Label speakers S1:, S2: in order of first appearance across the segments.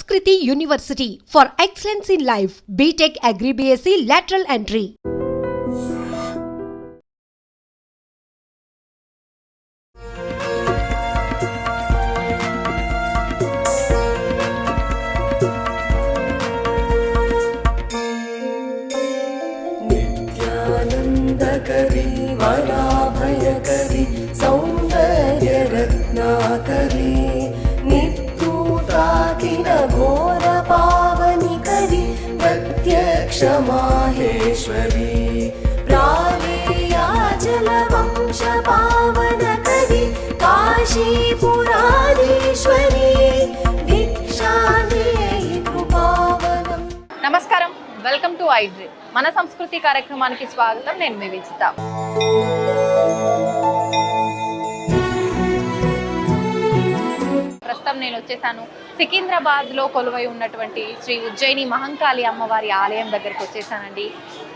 S1: Sanskriti University for excellence in life. BTech Agri BSc lateral entry.
S2: नित्यानन्दकरी वराभयकरी सौन्दर्यरत्नाकरी नित्यूताकिल घोरपावनिकरी प्रत्यक्षमाहेश्वरी प्रालेयाचलवंशपावनकरी काशीपुराधीश्वरी भिक्षादेहि कृपावनम्।
S3: నమస్కారం, welcome to iDream. మన సంస్కృతి కార్యక్రమానికి స్వాగతం. నేను మీ విజిత. ప్రస్తుతం నేను వచ్చేసాను సికింద్రాబాద్లో కొలువై ఉన్నటువంటి శ్రీ ఉజ్జయిని మహంకాళి అమ్మవారి ఆలయం దగ్గరికి వచ్చేసానండి.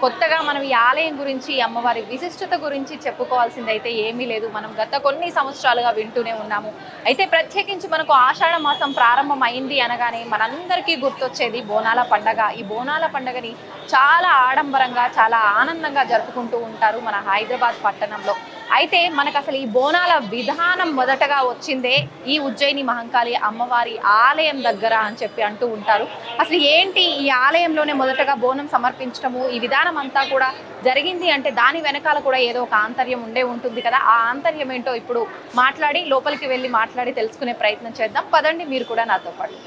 S3: కొత్తగా మనం ఈ ఆలయం గురించి, అమ్మవారి విశిష్టత గురించి చెప్పుకోవాల్సిందైతే ఏమీ లేదు. మనం గత కొన్ని సంవత్సరాలుగా వింటూనే ఉన్నాము. అయితే ప్రత్యేకించి మనకు ఆషాఢ మాసం ప్రారంభం అయింది అనగానే మనందరికీ గుర్తొచ్చేది బోనాల పండగ. ఈ బోనాల పండగని చాలా ఆడంబరంగా, చాలా ఆనందంగా జరుపుకుంటూ ఉంటారు మన హైదరాబాద్ పట్టణంలో. అయితే మనకు అసలు ఈ బోనాల విధానం మొదటగా వచ్చిందే ఈ ఉజ్జయిని మహంకాళి అమ్మవారి ఆలయం దగ్గర అని చెప్పి అంటూ ఉంటారు. అసలు ఏంటి ఈ ఆలయంలోనే మొదటగా బోనం సమర్పించడము, ఈ విధానం అంతా కూడా జరిగింది అంటే దాని వెనకాల కూడా ఏదో ఒక ఆంతర్యం ఉండే ఉంటుంది కదా. ఆ ఆంతర్యం ఏంటో ఇప్పుడు మాట్లాడి, లోపలికి వెళ్ళి మాట్లాడి తెలుసుకునే ప్రయత్నం చేద్దాం. పదండి, మీరు కూడా నాతో పాటు.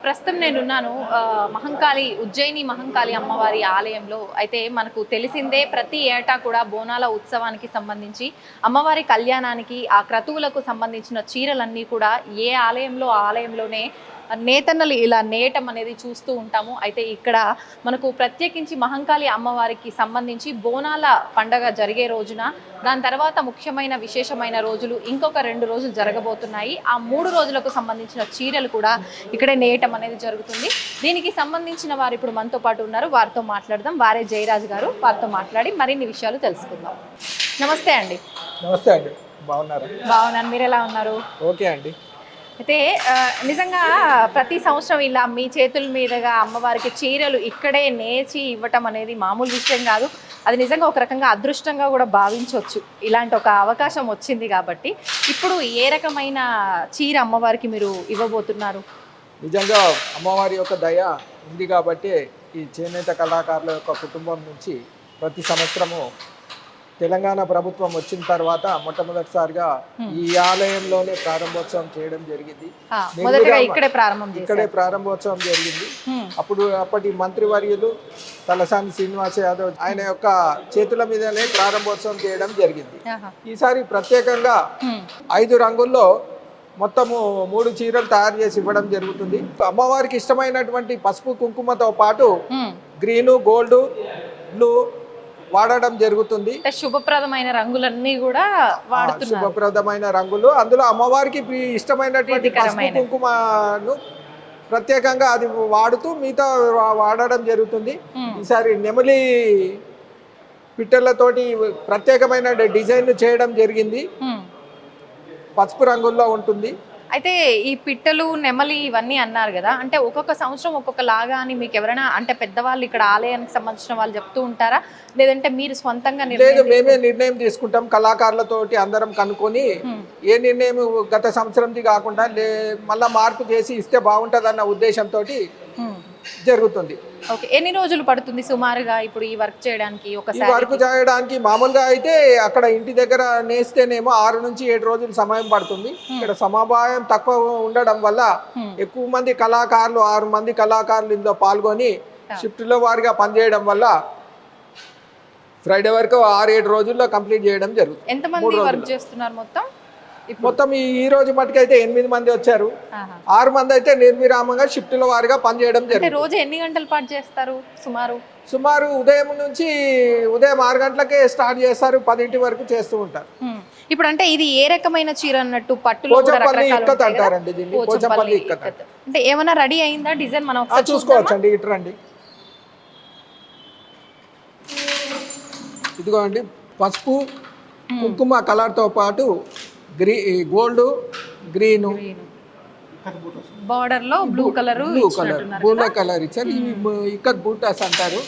S3: ప్రస్తుతం నేనున్నాను ఉజ్జయిని మహంకాళి అమ్మవారి ఆలయంలో. అయితే మనకు తెలిసిందే, ప్రతి ఏటా కూడా బోనాల ఉత్సవానికి సంబంధించి, అమ్మవారి కళ్యాణానికి, ఆ క్రతువులకు సంబంధించిన చీరలన్నీ కూడా ఏ ఆలయంలో ఆ ఆలయంలోనే నేతన్నలు ఇలా నేయటం అనేది చూస్తూ ఉంటాము. అయితే ఇక్కడ మనకు ప్రత్యేకించి మహంకాళి అమ్మవారికి సంబంధించి బోనాల పండగ జరిగే రోజున, దాని తర్వాత ముఖ్యమైన విశేషమైన రోజులు ఇంకొక 2 రోజులు జరగబోతున్నాయి. ఆ 3 రోజులకు సంబంధించిన చీరలు కూడా ఇక్కడే నేయటం అనేది జరుగుతుంది. దీనికి సంబంధించిన వారు ఇప్పుడు మనతో పాటు ఉన్నారు. వారితో మాట్లాడదాం. వారే జయరాజ్ గారు. వారితో మాట్లాడి మరిన్ని విషయాలు తెలుసుకుందాం. నమస్తే అండి.
S4: నమస్తే అండి. బాగున్నారా?
S3: బాగున్నాను. మీరు ఎలా ఉన్నారు?
S4: ఓకే అండి.
S3: అయితే నిజంగా ప్రతి సంవత్సరం ఇలా మీ చేతుల మీదుగా అమ్మవారికి చీరలు ఇక్కడే నేచి ఇవ్వటం అనేది మామూలు విషయం కాదు. అది నిజంగా ఒక రకంగా అదృష్టంగా కూడా భావించవచ్చు. ఇలాంటి ఒక అవకాశం వచ్చింది కాబట్టి ఇప్పుడు ఏ రకమైన చీర అమ్మవారికి మీరు ఇవ్వబోతున్నారు?
S4: నిజంగా అమ్మవారి యొక్క దయ ఉంది కాబట్టి ఈ చేనేత కళాకారుల యొక్క కుటుంబం నుంచి ప్రతి సంవత్సరము తెలంగాణ ప్రభుత్వం వచ్చిన తర్వాత మొట్టమొదటిసారిగా ఈ ఆలయంలోనే ప్రారంభోత్సవం చేయడం జరిగింది.
S3: ఇక్కడే
S4: ప్రారంభోత్సవం జరిగింది. అప్పటి మంత్రివర్యులు తలసాని శ్రీనివాస్ యాదవ్ ఆయన యొక్క చేతుల మీదనే ప్రారంభోత్సవం చేయడం జరిగింది. ఈసారి ప్రత్యేకంగా 5 రంగుల్లో మొత్తము 3 చీరలు తయారు చేసి ఇవ్వడం జరుగుతుంది. అమ్మవారికి ఇష్టమైనటువంటి పసుపు కుంకుమతో పాటు గ్రీను, గోల్డ్, బ్లూ వాడడం జరుగుతుంది.
S3: శుభప్రదమైన రంగులన్నీ కూడా వాడుతున్నారు.
S4: శుభప్రదమైన రంగులు, అందులో అమ్మవారికి ఇష్టమైనటువంటి పసుపు కుంకుమను ప్రత్యేకంగా అది వాడుతూ మిగతా వాడడం జరుగుతుంది. ఈసారి నెమలి పిట్టలతోటి ప్రత్యేకమైన డిజైన్ చేయడం జరిగింది. పసుపు రంగుల్లో ఉంటుంది.
S3: అయితే ఈ పిట్టలు నెమలి ఇవన్నీ అన్నారు కదా, అంటే ఒక్కొక్క సంవత్సరం ఒక్కొక్క లాగా అని మీకు ఎవరైనా అంటే పెద్దవాళ్ళు ఇక్కడ ఆలయానికి సంబంధించిన వాళ్ళు చెప్తూ ఉంటారా, లేదంటే మీరు స్వంతంగా
S4: లేదు మేమే నిర్ణయం తీసుకుంటాం. కళాకారులతోటి అందరం కనుక్కొని ఏ నిర్ణయం గత సంవత్సరంది కాకుండా మళ్ళా మార్పు చేసి ఇస్తే బాగుంటుంది అన్న ఉద్దేశంతో జరుగుతుంది.
S3: ఓకే, ఎన్ని రోజులు పడుతుంది సుమారుగా ఇప్పుడు ఈ వర్క్ చేయడానికి?
S4: ఈ వర్క్ చేయడానికి మామూలుగా అయితే అక్కడ ఇంటి దగ్గర నేస్తేనేమో 6 నుంచి 7 రోజులు సమయం పడుతుంది. ఇక్కడ సమవాయం తక్కువ ఉండడం వల్ల ఎక్కువ మంది కళాకారులు 6 మంది కళాకారులు ఇందులో పాల్గొని షిఫ్ట్లో వారిగా పనిచేయడం వల్ల ఫ్రైడే వరకు 6-7 రోజుల్లో కంప్లీట్ చేయడం జరుగుతుంది.
S3: ఎంతమంది వర్క్ చేస్తున్నారు మొత్తం?
S4: మొత్తం ఈ రోజు మటుకైతే 8 మంది వచ్చారు. 6 మంది అయితే నిర్విరామంగా షిఫ్ట్ల వారిగా పనిచేయడం జరుగుతుంది.
S3: రోజు ఎన్ని గంటల పాటు చేస్తారు
S4: సుమారు ఉదయం నుంచి ఉదయం 6 గంటలకే స్టార్ట్ చేస్తారు, 10 వరకు చేస్తూ ఉంటారు.
S3: ఇప్పుడు అంటే ఇది ఏ రకమైన చీర అన్నట్టు? పట్టులో
S4: పోచంపల్లి ఇక్కత్ అంటారండి దీన్ని. పోచంపల్లి ఇక్కత్
S3: అంటే ఏమైనా రెడీ అయిందా డిజైన్? మనం
S4: చూసుకోవచ్చండి. ఇటు రండి. ఇదిగోండి పసుపు కుంకుమ కలర్తో పాటు గోల్డ్ గ్రీన్
S3: బార్డర్ లో బ్లూ కలర్
S4: ఇచ్చారు. ఇవి ఇక్కత్ బూటాస్ అంటారు.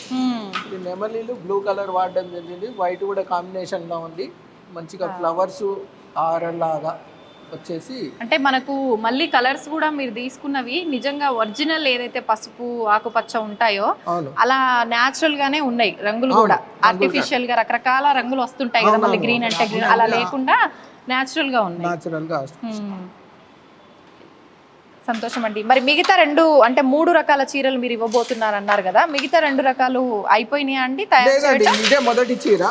S4: ఇది నెమలీలు బ్లూ కలర్ వాడడం జరిగింది. వైట్ కూడా కాంబినేషన్ లో ఉంది. మంచిగా ఫ్లవర్స్ ఆరలాగా వచ్చేసి
S3: అంటే మనకు మళ్ళీ కలర్స్ కూడా మీరు తీసుకున్నవి నిజంగా ఒరిజినల్ ఏదైతే పసుపు ఆకుపచ్చ ఉంటాయో అలా న్యాచురల్ గానే ఉన్నాయి. రంగులు కూడా ఆర్టిఫిషియల్ గా రకరకాల రంగులు వస్తుంటాయి కదా, మళ్ళీ గ్రీన్ అంటే గ్రీన్ అలా లేకుండా న్యాచురల్ గా ఉన్నాయి. సంతోషం అండి. మరి మిగతా 2 అంటే 3 రకాల చీరలు మీరు ఇవ్వబోతున్నారు అన్నారు కదా, మిగతా 2 రకాలు అయిపోయినాయా అండి?
S4: ఇదే మొదటి చీర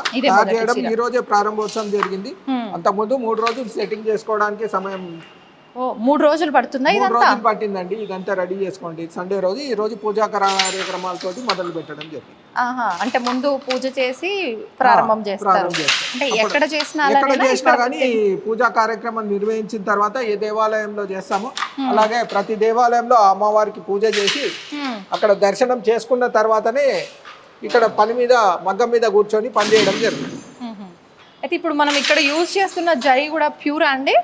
S4: చేయడం ఈ రోజే ప్రారంభోత్సవం జరిగింది. అంతకుముందు 3 రోజులు సెట్టింగ్ చేసుకోవడానికి సమయం
S3: 3 రోజులు పడుతుందా?
S4: 3 రోజులు పట్టిందండి. ఇదంతా రెడీ చేసుకోండి. సండే రోజు ఈ రోజు పూజా కార్యక్రమాలతో మొదలు పెట్టడం జరిగింది.
S3: అంటే ముందు పూజ చేసి ప్రారంభం చేస్తారు. అంటే ఎక్కడ చేసినా
S4: కానీ పూజా కార్యక్రమం నిర్వహించిన తర్వాత ఏ దేవాలయంలో చేస్తామో అలాగే ప్రతి దేవాలయంలో అమ్మవారికి పూజ చేసి అక్కడ దర్శనం చేసుకున్న తర్వాతనే ఇక్కడ పని మీద మగ్గం మీద కూర్చొని పని చేయడం జరుగుతుంది.
S3: అయితే ఇప్పుడు మనం ఇక్కడ యూజ్ చేస్తున్న జరీ కూడా ప్యూరా అండి?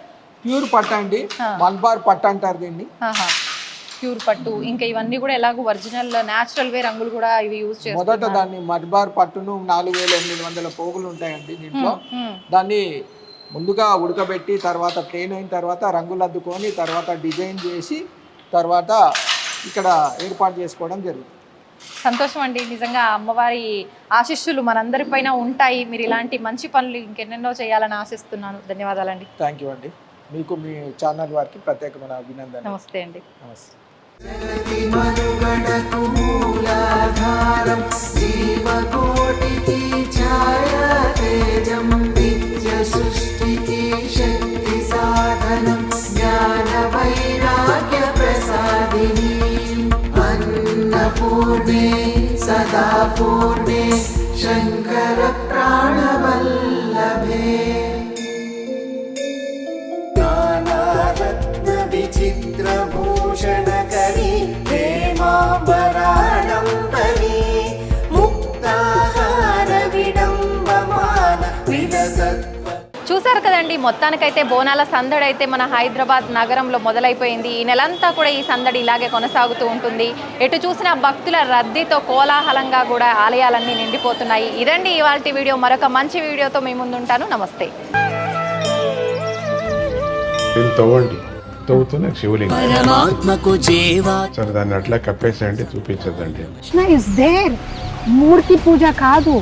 S4: ప్యూర్ పట్టు అండి. మల్బార్ పట్టు అంటారు దీన్ని.
S3: ప్యూర్ పట్టు. ఇంకా ఇవన్నీ కూడా ఎలాగో ఒరిజినల్ న్యాచురల్ వే రంగులు కూడా ఇవి యూజ్ చేస్తారు.
S4: మొదట దాన్ని మల్బార్ పట్టును 4800 పోగులు ఉంటాయండి దీంట్లో. దాన్ని ముందుగా ఉడకబెట్టి తర్వాత ప్లేన్ అయిన తర్వాత రంగులు అద్దుకొని తర్వాత డిజైన్ చేసి తర్వాత ఇక్కడ ఏర్పాటు చేసుకోవడం జరుగుతుంది.
S3: సంతోషం అండి. నిజంగా అమ్మవారి ఆశీస్సులు మనందరిపైన ఉంటాయి. మీరు ఇలాంటి మంచి పనులు ఇంకెన్నెన్నో చేయాలని ఆశిస్తున్నాను. ధన్యవాదాలండి.
S4: థ్యాంక్ యూ అండి. మీకు మీ ఛానల్ వారికి ప్రత్యేకమైన అభినందనలు.
S3: నమస్తే అండి.
S4: నమస్తే.
S2: పూర్ణే సదా పూర్ణే శంకర ప్రాణవల్లభే నానారత్న విచిత్రభూషణకరీ ప్రేమాంబరాడంబరీ ముక్తాహార విడంబమాన విలసత్.
S3: చూసారు కదండి, మొత్తానికైతే బోనాల సందడి అయితే మన హైదరాబాద్ నగరంలో మొదలైపోయింది. ఈ నెలంతా కూడా ఈ సందడి ఇలాగే కొనసాగుతూ ఉంటుంది. ఎటు చూసిన భక్తుల రద్దీతో కోలాహలంగా కూడా ఆలయాలన్నీ నిండిపోతున్నాయి. ఇదండి ఇవాల్టి వీడియో. మరొక మంచి వీడియోతో మీ ముందు ఉంటాను. నమస్తే.
S2: పరమాత్మకు జీవా
S5: సరే దాన్ని అట్లా కప్పేసేయండి, చూపించదండి.
S6: Krishna is there. మూర్తి పూజ కాదు,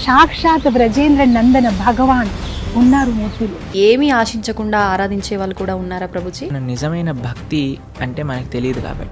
S6: సాక్షాత్ బ్రజేంద్ర నందన భగవాన్ ఉన్నారు మూర్తిలో.
S7: ఏమీ ఆశించకుండా ఆరాధించే వాళ్ళు కూడా ఉన్నారా ప్రభుజీ?
S8: నిజమైన భక్తి అంటే మనకు తెలియదు కాబట్టి